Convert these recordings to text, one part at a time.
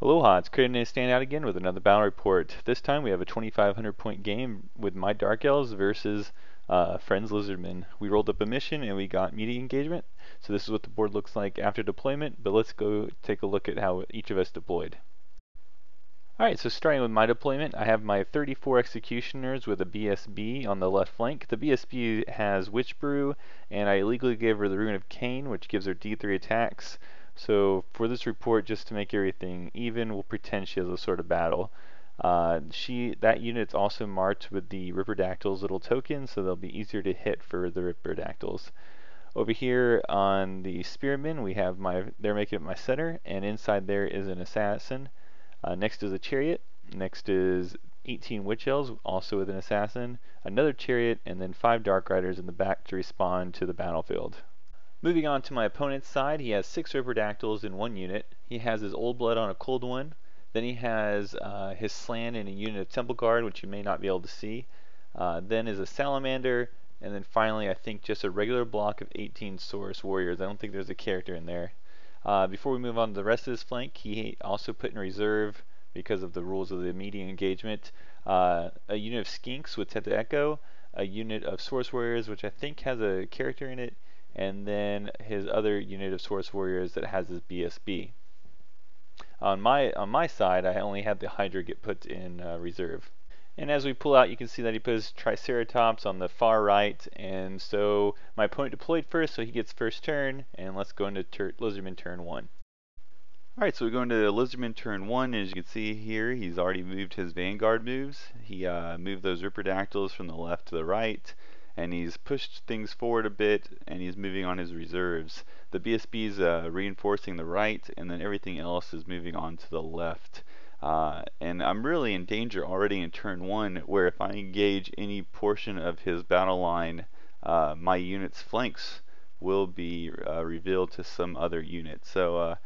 Aloha, it's Creativenametostandout again with another battle report. This time we have a 2,500 point game with my Dark Elves versus Friends Lizardmen. We rolled up a mission and we got media engagement. So this is what the board looks like after deployment, but let's go take a look at how each of us deployed. Alright, so starting with my deployment, I have my 34 executioners with a BSB on the left flank. The BSB has Witch Brew, and I illegally gave her the Rune of Cain, which gives her D3 attacks. So for this report, just to make everything even, we'll pretend she has a Sword of Battle. That unit's also marked with the Ripperdactyl's little token, so they'll be easier to hit for the Ripperdactyls. Over here on the Spearmen, they're making it my center, and inside there is an assassin. Next is a chariot. Next is 18 witch elves, also with an assassin, another chariot, and then 5 dark riders in the back to respond to the battlefield. Moving on to my opponent's side, he has 6 Ripperdactyls in one unit. He has his Old Blood on a cold one. Then he has his Slann in a unit of Temple Guard, which you may not be able to see. Then is a Salamander, and then finally I think just a regular block of 18 Saurus Warriors. I don't think there's a character in there. Before we move on to the rest of his flank, he also put in reserve, because of the rules of the immediate engagement, a unit of Skinks with Teta Echo, a unit of Saurus Warriors, which I think has a character in it, and then his other unit of Saurus Warriors that has his BSB. On my side, I only had the Hydra get put in reserve. And as we pull out, you can see that he put his Triceratops on the far right, and so my opponent deployed first, so he gets first turn, and let's go into Lizardman turn 1. Alright, so we go into Lizardman turn 1, and as you can see here, he's already moved his Vanguard moves. He moved those Ripperdactyls from the left to the right, and he's pushed things forward a bit, and he's moving on his reserves. The BSB's reinforcing the right, and then everything else is moving on to the left. And I'm really in danger already in turn 1, where if I engage any portion of his battle line, my unit's flanks will be revealed to some other unit. So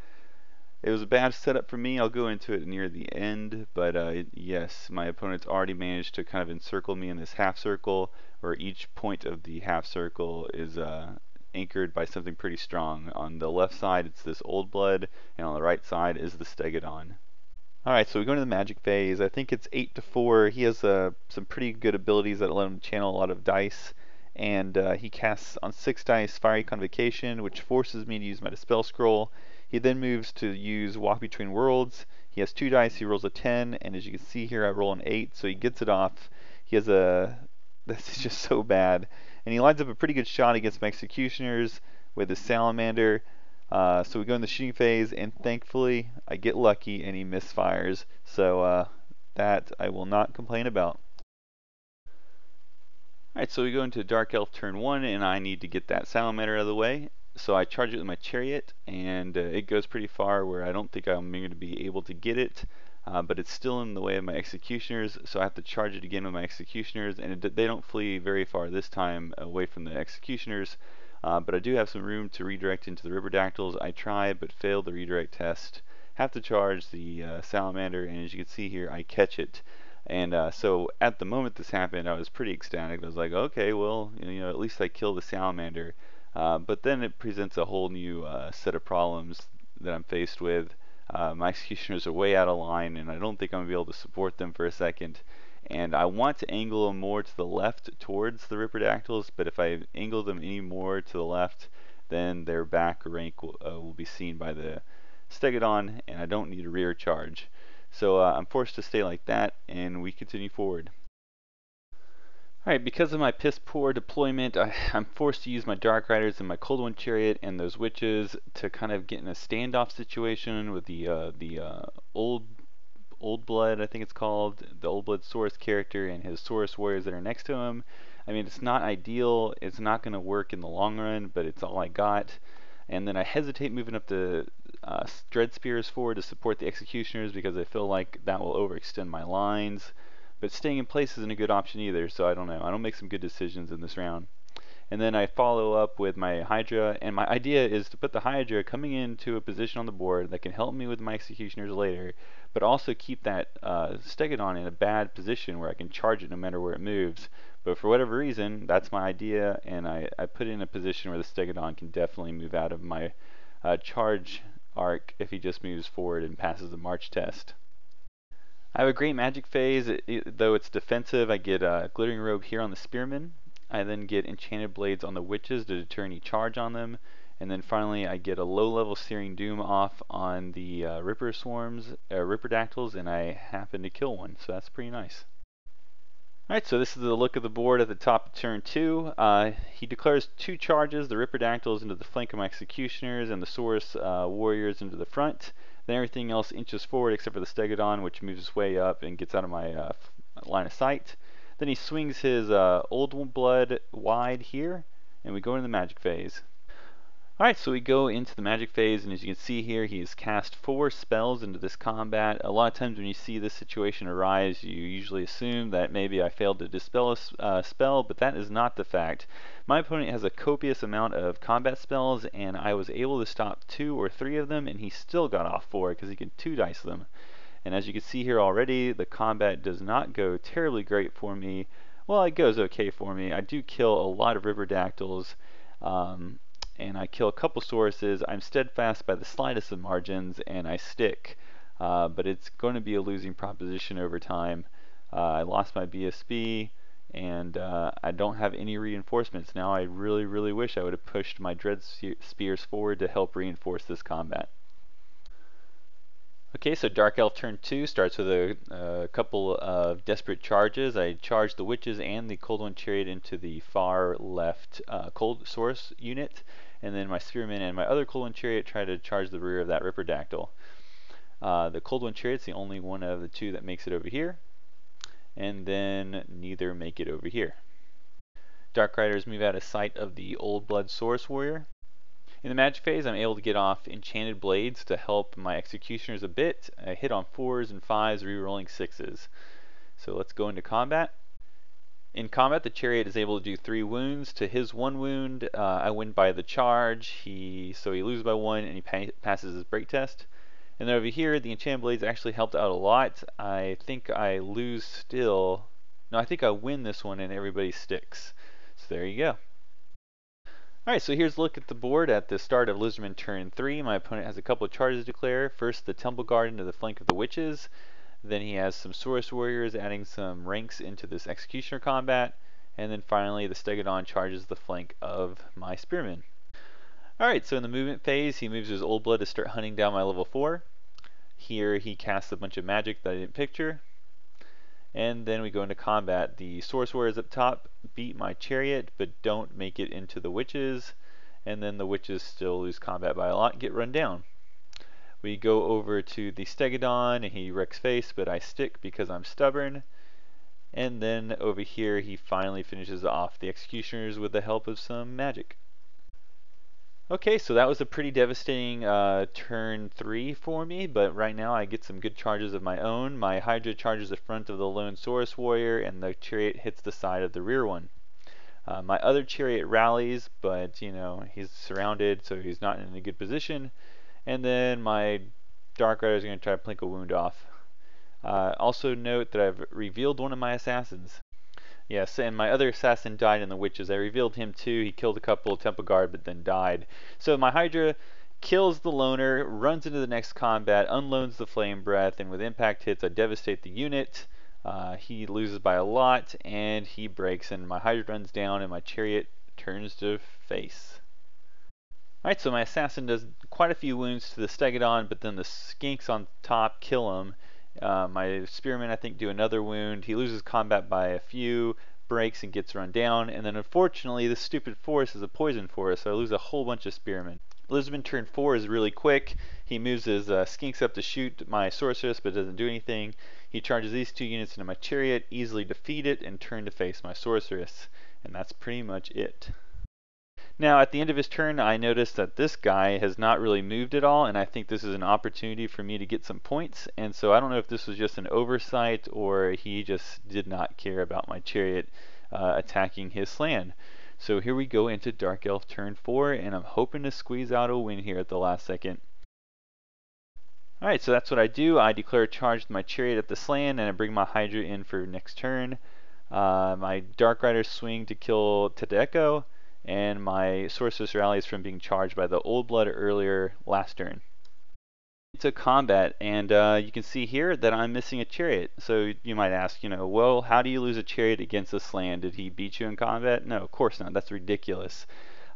it was a bad setup for me. I'll go into it near the end, but yes, my opponent's already managed to kind of encircle me in this half circle, where each point of the half circle is anchored by something pretty strong. On the left side it's this Old Blood, and on the right side is the Stegodon. Alright, so we go into the magic phase. I think it's 8-4. He has some pretty good abilities that let him channel a lot of dice, and he casts on 6 dice Fiery Convocation, which forces me to use my Dispel Scroll. He then moves to use Walk Between Worlds. He has 2 dice, he rolls a 10, and as you can see here I roll an 8, so he gets it off. He has that's just so bad. And he lines up a pretty good shot against my Executioners with his Salamander. So we go in the shooting phase, and thankfully I get lucky and he misfires, so that I will not complain about. Alright, so we go into Dark Elf turn 1, and I need to get that Salamander out of the way. So I charge it with my chariot, and it goes pretty far where I don't think I'm going to be able to get it, but it's still in the way of my Executioners, so I have to charge it again with my Executioners, and they don't flee very far this time away from the Executioners. But I do have some room to redirect into the Ripperdactyls. I try but fail the redirect test. Have to charge the Salamander, and as you can see here, I catch it. And so at the moment this happened, I was pretty ecstatic. I was like, okay, well, at least I killed the Salamander. But then it presents a whole new set of problems that I'm faced with. My Executioners are way out of line, and I don't think I'm going to be able to support them for a second. And I want to angle them more to the left towards the Ripperdactyls, but if I angle them any more to the left, then their back rank will be seen by the Stegodon, and I don't need a rear charge. So I'm forced to stay like that, and we continue forward. Alright, because of my piss poor deployment, I'm forced to use my Dark Riders and my Cold One Chariot and those Witches to kind of get in a standoff situation with the Old Blood, I think it's called, the Old Blood Saurus character and his Saurus Warriors that are next to him. I mean, it's not ideal, it's not going to work in the long run, but it's all I got. And then I hesitate moving up the Dread Spears forward to support the Executioners because I feel like that will overextend my lines. But staying in place isn't a good option either, so I don't know. I don't make some good decisions in this round. And then I follow up with my Hydra, and my idea is to put the Hydra coming into a position on the board that can help me with my Executioners later, but also keep that Stegodon in a bad position where I can charge it no matter where it moves. But for whatever reason, that's my idea, and I put it in a position where the Stegodon can definitely move out of my charge arc if he just moves forward and passes the march test. I have a great magic phase. Though it's defensive, I get a Glittering Robe here on the Spearmen. I then get Enchanted Blades on the Witches to deter any charge on them. And then finally, I get a low-level Searing Doom off on the Ripper Dactyls, and I happen to kill one, so that's pretty nice. Alright, so this is the look of the board at the top of turn 2. He declares 2 charges, the Ripper Dactyls into the flank of my Executioners, and the Saurus Warriors into the front. Then everything else inches forward except for the Stegodon, which moves its way up and gets out of my line of sight. Then he swings his Old Blood wide here, and we go into the magic phase. Alright, so we go into the magic phase, and as you can see here, he's cast 4 spells into this combat. A lot of times when you see this situation arise, you usually assume that maybe I failed to dispel a spell, but that is not the fact. My opponent has a copious amount of combat spells, and I was able to stop 2 or 3 of them, and he still got off 4 because he can 2-dice them. And as you can see here already, the combat does not go terribly great for me. Well, it goes okay for me. I do kill a lot of Ripper Dactyls. And I kill a couple Sauruses. I'm steadfast by the slightest of margins, and I stick. But it's going to be a losing proposition over time. I lost my BSB, and I don't have any reinforcements. Now I really wish I would have pushed my Dread Spears forward to help reinforce this combat. Okay, so Dark Elf turn 2 starts with a couple of desperate charges. I charge the Witches and the Cold One Chariot into the far left Cold Source unit, and then my Spearmen and my other Cold One Chariot try to charge the rear of that Ripper Dactyl. The Cold One Chariot's the only one of the 2 that makes it over here, and then neither make it over here. Dark Riders move out of sight of the Old Blood Saurus Warrior. In the magic phase, I'm able to get off Enchanted Blades to help my Executioners a bit. I hit on 4s and 5s, rerolling 6s. So let's go into combat. In combat, the Chariot is able to do 3 wounds. To his 1 wound, I win by the charge. So he loses by 1 and he passes his break test. And then over here, the Enchanted Blades actually helped out a lot. I think I lose still. No, I think I win this one and everybody sticks. So there you go. Alright, so here's a look at the board at the start of Lizardmen turn 3. My opponent has a couple of charges to declare. First, the Temple Guard into the flank of the Witches. Then he has some Saurus Warriors adding some ranks into this Executioner combat. And then finally, the Stegodon charges the flank of my Spearmen. Alright, so in the movement phase, he moves his Old Blood to start hunting down my level 4. Here he casts a bunch of magic that I didn't picture. And then we go into combat. The Saurus Warriors up top beat my Chariot, but don't make it into the Witches. And then the Witches still lose combat by a lot and get run down. We go over to the Stegodon, and he wrecks face, but I stick because I'm stubborn. And then over here, he finally finishes off the Executioners with the help of some magic. Okay, so that was a pretty devastating turn 3 for me, but right now I get some good charges of my own. My Hydra charges the front of the lone Saurus Warrior, and the Chariot hits the side of the rear one. My other Chariot rallies, but you know, he's surrounded, so he's not in a good position. And then my Dark Rider is going to try to plink a wound off. Also note that I've revealed one of my assassins. Yes, and my other assassin died in the Witches. I revealed him too. He killed a couple of Temple Guard, but then died. So my Hydra kills the loner, runs into the next combat, unloads the Flame Breath, and with impact hits, I devastate the unit. He loses by a lot, and he breaks, and my Hydra runs down, and my Chariot turns to face. Alright, so my assassin does quite a few wounds to the Stegodon, but then the skinks on top kill him. My Spearmen, I think, do another wound. He loses combat by a few, breaks and gets run down, and then unfortunately this stupid forest is a poison forest, so I lose a whole bunch of Spearmen. Lizardman turn 4 is really quick. He moves his skinks up to shoot my Sorceress, but doesn't do anything. He charges these 2 units into my Chariot, easily defeat it, and turn to face my Sorceress. And that's pretty much it. Now, at the end of his turn, I noticed that this guy has not really moved at all, and I think this is an opportunity for me to get some points. And so I don't know if this was just an oversight or he just did not care about my Chariot attacking his Slann. So here we go into Dark Elf turn 4, and I'm hoping to squeeze out a win here at the last second. Alright, so that's what I do. I declare a charge with my Chariot at the Slann, and I bring my Hydra in for next turn. My Dark Riders swing to kill Tadeko, and my Sorceress rallies from being charged by the Old Blood earlier last turn. to combat, and you can see here that I'm missing a chariot. So you might ask, well, how do you lose a chariot against a Slann? Did he beat you in combat? No, of course not. That's ridiculous.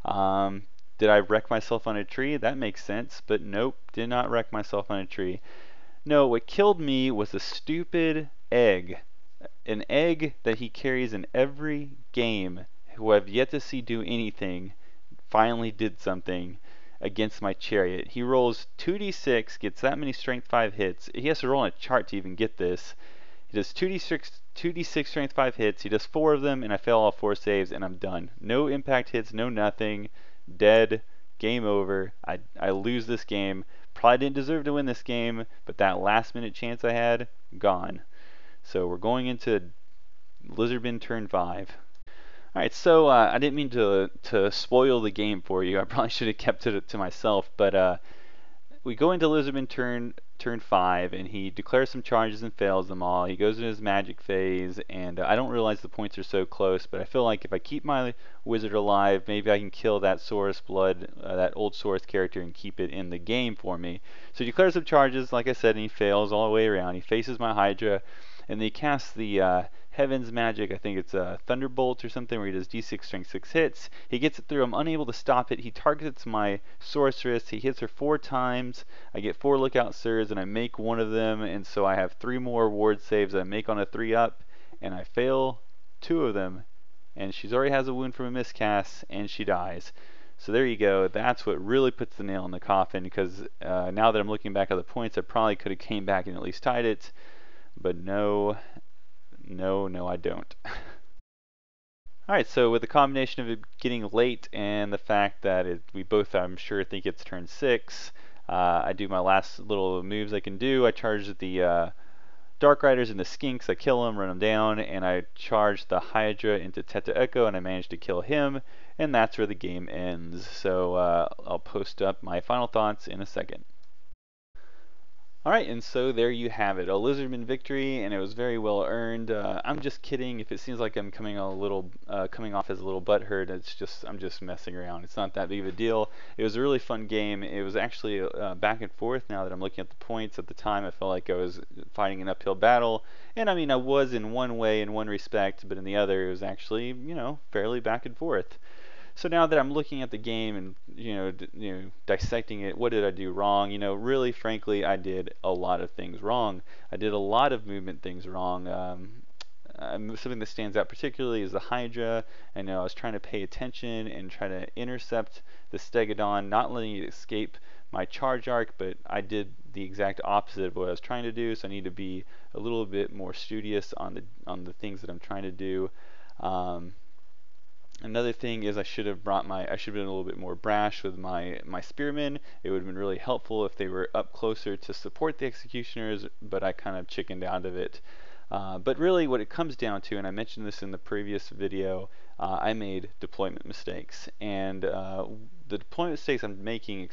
Um, did I wreck myself on a tree? That makes sense, but nope, did not wreck myself on a tree. No, what killed me was a stupid egg. An egg that he carries in every game, who I've yet to see do anything, finally did something against my chariot. He rolls 2d6, gets that many strength 5 hits. He has to roll on a chart to even get this. He does 2d6 strength 5 hits. He does 4 of them, and I fail all 4 saves, and I'm done. No impact hits, no nothing. Dead. Game over. I lose this game. Probably didn't deserve to win this game, but that last minute chance I had, gone. So we're going into Lizardmen turn 5. Alright, so I didn't mean to spoil the game for you. I probably should have kept it to myself, but we go into Lizardman turn 5, and he declares some charges and fails them all. He goes into his magic phase, and I don't realize the points are so close, but I feel like if I keep my wizard alive, maybe I can kill that Saurus Blood, that old Saurus character, and keep it in the game for me. So he declares some charges, like I said, and he fails all the way around. He faces my Hydra, and then he casts the Heaven's Magic. I think it's a Thunderbolt or something, where he does d6 strength 6 hits. He gets it through. I'm unable to stop it. He targets my sorceress. He hits her 4 times. I get 4 lookout sirs, and I make one of them, and so I have 3 more ward saves that I make on a 3-up, and I fail 2 of them, and she already has a wound from a miscast, and she dies. So there you go. That's what really puts the nail in the coffin, because now that I'm looking back at the points, I probably could have came back and at least tied it, but no, I don't. Alright, so with the combination of it getting late and the fact that we both, I'm sure, think it's turn 6, I do my last little moves I can do. I charge the Dark Riders into Skinks, I kill them, run them down, and I charge the Hydra into Teta Echo, and I manage to kill him, and that's where the game ends. So I'll post up my final thoughts in a second. Alright, and so there you have it, a Lizardman victory, and it was very well earned. I'm just kidding. If it seems like I'm coming off as a little butthurt, I'm just messing around. It's not that big of a deal. It was a really fun game. It was actually back and forth. Now that I'm looking at the points, at the time I felt like I was fighting an uphill battle, and I mean I was in one way, in one respect, but in the other it was actually, fairly back and forth. So now that I'm looking at the game and dissecting it, what did I do wrong? Really, frankly, I did a lot of things wrong. I did a lot of movement things wrong. Something that stands out particularly is the Hydra. I know I was trying to pay attention and try to intercept the Stegodon, not letting it escape my charge arc, but I did the exact opposite of what I was trying to do. So I need to be a little bit more studious on the things that I'm trying to do. Another thing is I should have been a little bit more brash with my spearmen. It would have been really helpful if they were up closer to support the executioners, but I kind of chickened out of it. But really what it comes down to, and I mentioned this in the previous video, I made deployment mistakes. And the deployment mistakes I'm making,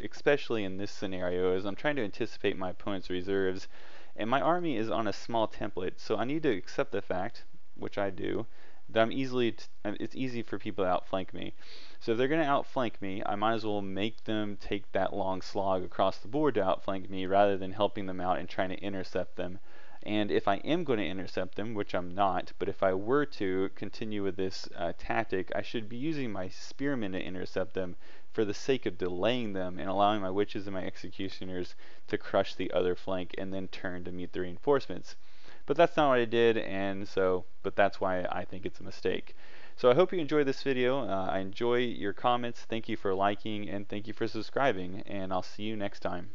especially in this scenario, is I'm trying to anticipate my opponent's reserves, and my army is on a small template, so I need to accept the fact, which I do, that it's easy for people to outflank me. So if they're going to outflank me, I might as well make them take that long slog across the board to outflank me rather than helping them out and trying to intercept them. And if I am going to intercept them, which I'm not, but if I were to continue with this tactic, I should be using my spearmen to intercept them for the sake of delaying them and allowing my witches and my executioners to crush the other flank and then turn to meet the reinforcements. But that's not what I did, but that's why I think it's a mistake. So I hope you enjoyed this video. I enjoy your comments. Thank you for liking, and thank you for subscribing, and I'll see you next time.